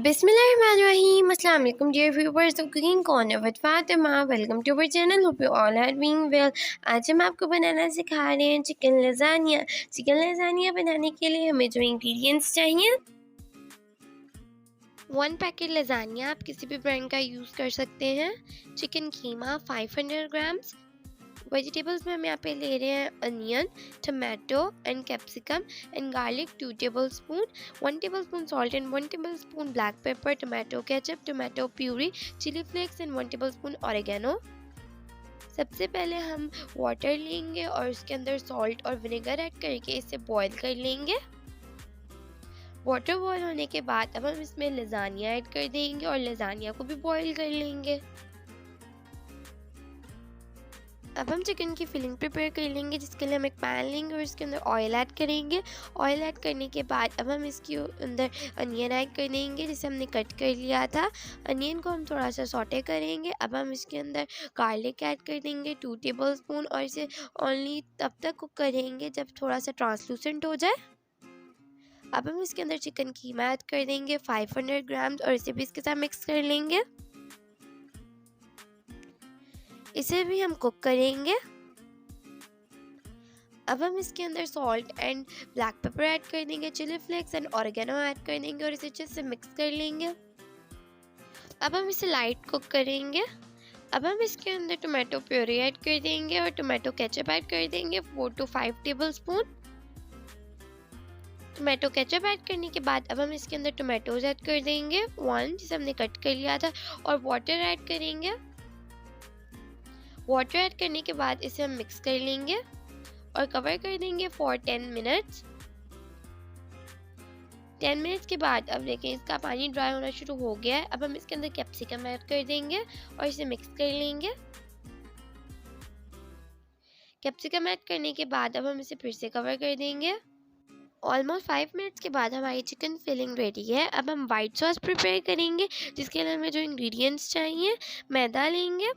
Bismillahirrahmanirrahim. Assalamu alaikum dear viewers of Cooking Corner with Fatima. Welcome to our channel. Hope you all are doing well. आज हम आपको बनाना सिखा रहे हैं chicken lasagne. Chicken lasagne बनाने के लिए हमें जो इंग्रेडिएंट्स चाहिए, 1 पैकेट लज़ानिया आप किसी भी ब्रांड का यूज़ कर सकते हैं। चिकन कीमा 500 ग्राम्स। वेजिटेबल्स में हम यहाँ पे ले रहे हैं onion, tomato and capsicum and garlic 2 tablespoon, 1 tablespoon salt and 1 tablespoon black pepper, tomato ketchup, tomato puree, chilli flakes and 1 tablespoon oregano. सबसे पहले हम वाटर लेंगे और उसके अंदर सॉल्ट और विनेगर ऐड करके इसे बॉईल कर लेंगे। वाटर बॉईल होने के बाद अब हम इसमें लज़ानिया ऐड कर देंगे और लज़ानिया को भी बॉईल कर लेंगे। अब हम चिकन की फिलिंग प्रिपेयर कर लेंगे, जिसके लिए हम एक पैन लेंगे और इसके अंदर ऑयल ऐड करेंगे। ऑयल ऐड करने के बाद अब हम इसके अंदर अनियन ऐड कर देंगे, जिसे हमने कट कर लिया था। अनियन को हम थोड़ा सा सौटे करेंगे। अब हम इसके अंदर गार्लिक ऐड कर देंगे 2 टेबलस्पून और इसे ओनली तब तक कुक करेंगे जब थोड़ा सा ट्रांसलूसेंट हो जाए। अब हम इसके अंदर चिकन कीमा ऐड कर देंगे 500 ग्राम्स और इसे भी इसके साथ मिक्स कर लेंगे। इसे भी हम कुक करेंगे। अब हम इसके अंदर salt and black pepper add कर देंगे, chilli flakes and oregano add कर देंगे और इसे अच्छे से मिक्स कर लेंगे। अब हम इसे लाइट कुक करेंगे। अब हम इसके अंदर टमाटो प्यूरी ऐड कर देंगे और टमाटो केचप ऐड कर देंगे 4 to 5 tablespoon. Tomato ketchup add करने के बाद अब हम इसके अंदर टमाटोज ऐड कर देंगे 1, जिसे हमने कट कर लिया था, और वाटर ऐड करेंगे। वाटर ऐड करने के बाद इसे हम मिक्स कर लेंगे और कवर कर देंगे फॉर 10 मिनट्स। 10 मिनट्स के बाद अब देखें इसका पानी ड्राई होना शुरू हो गया है। अब हम इसके अंदर कैप्सिकम ऐड कर देंगे और इसे मिक्स कर लेंगे। कैप्सिकम ऐड करने के बाद अब हम इसे फिर से कवर कर देंगे। ऑलमोस्ट 5 मिनट्स के बाद हमारी चिकन फिलिंग रेडी है। अब हम वाइट सॉस प्रिपेयर करेंगे, जिसके लिए हमें जो इंग्रेडिएंट्स चाहिए, मैदा लेंगे,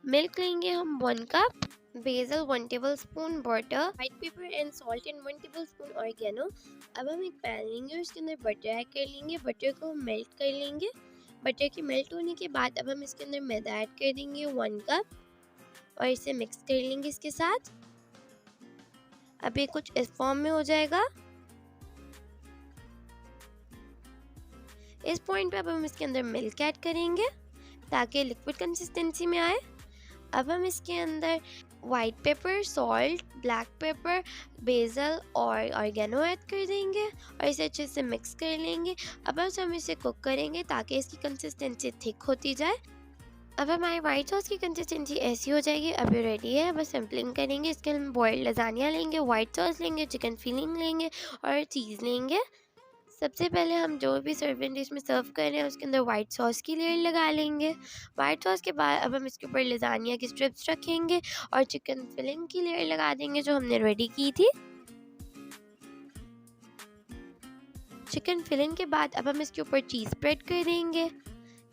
मिल्क लेंगे हम 1 cup, basil 1 tablespoon, butter, white pepper and salt and 1 tablespoon oregano. अब हम एक पैन लेंगे और उसके अंदर बटर ऐड कर लेंगे। बटर को हम मेल्ट कर लेंगे। बटर के मेल्ट होने के बाद अब हम इसके अंदर मैदा ऐड कर देंगे 1 कप और इसे मिक्स कर लेंगे इसके साथ। अब ये कुछ इस फॉर्म में हो जाएगा। इस पॉइंट पे अब हम इसके अंदर मिल्क ऐड करेंगे ताकि लिक्विड कंसिस्टेंसी में आए। अब हम इसके अंदर white pepper, salt, black pepper, basil और ऑरिगेनो ऐड कर देंगे और इसे अच्छे से मिक्स कर लेंगे। अब हम इसे कुक करेंगे ताकि इसकी कंसिस्टेंसी थिक होती जाए। अब हमारी वाइट सॉस की कंसिस्टेंसी ऐसी हो जाएगी। अब ये रेडी है। बस सैम्पलिंग करेंगे। इसके लिए हम बॉइल्ड लज़ानिया लेंगे, वाइट सॉस लेंगे, चिकन फिलिंग लेंगे और चीज़ लेंगे। सबसे पहले हम जो भी सर्विंग डिश में सर्व कर रहे हैं उसके अंदर वाइट सॉस की लेयर लगा लेंगे। वाइट सॉस के बाद अब हम इसके ऊपर लज़ानिया की स्ट्रिप्स रखेंगे और चिकन फिलिंग की लेयर लगा देंगे जो हमने रेडी की थी। चिकन फिलिंग के बाद अब हम इसके ऊपर चीज़ स्प्रेड कर देंगे।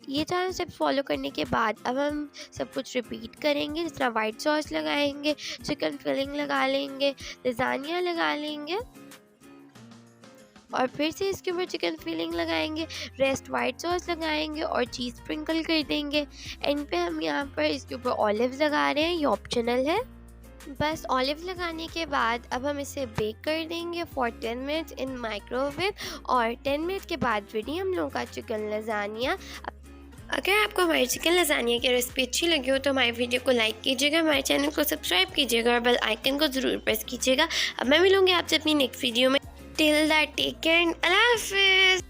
ये चारों स्टेप्स फॉलो करने के बाद अब हम सब कुछ रिपीट करेंगे। जिस तरह वाइट सॉस लगाएंगे, चिकन फिलिंग लगा लेंगे, लज़ानिया लगा लेंगे और फिर से इसके ऊपर चिकन फिलिंग लगाएंगे, रेस्ट वाइट सॉस लगाएंगे और चीज़ स्प्रिंकल कर देंगे। एंड पे हम यहाँ पर इसके ऊपर ऑलिव्स लगा रहे हैं, ये ऑप्शनल है। बस ऑलिव लगाने के बाद अब हम इसे बेक कर देंगे फॉर 10 मिनट्स इन माइक्रोवेव और 10 मिनट्स के बाद रेडी हम लोगों का चिकन लज़ानिया। अगर आपको हमारी चिकन लज़ानिया की रेसिपी अच्छी लगी हो तो हमारी वीडियो को लाइक कीजिएगा, हमारे चैनल को सब्सक्राइब कीजिएगा और बेल आइकन को ज़रूर प्रेस कीजिएगा। अब मैं मिलूँगी आपसे अपनी नेक्स्ट वीडियो में। Till that, take care and Allah Hafiz.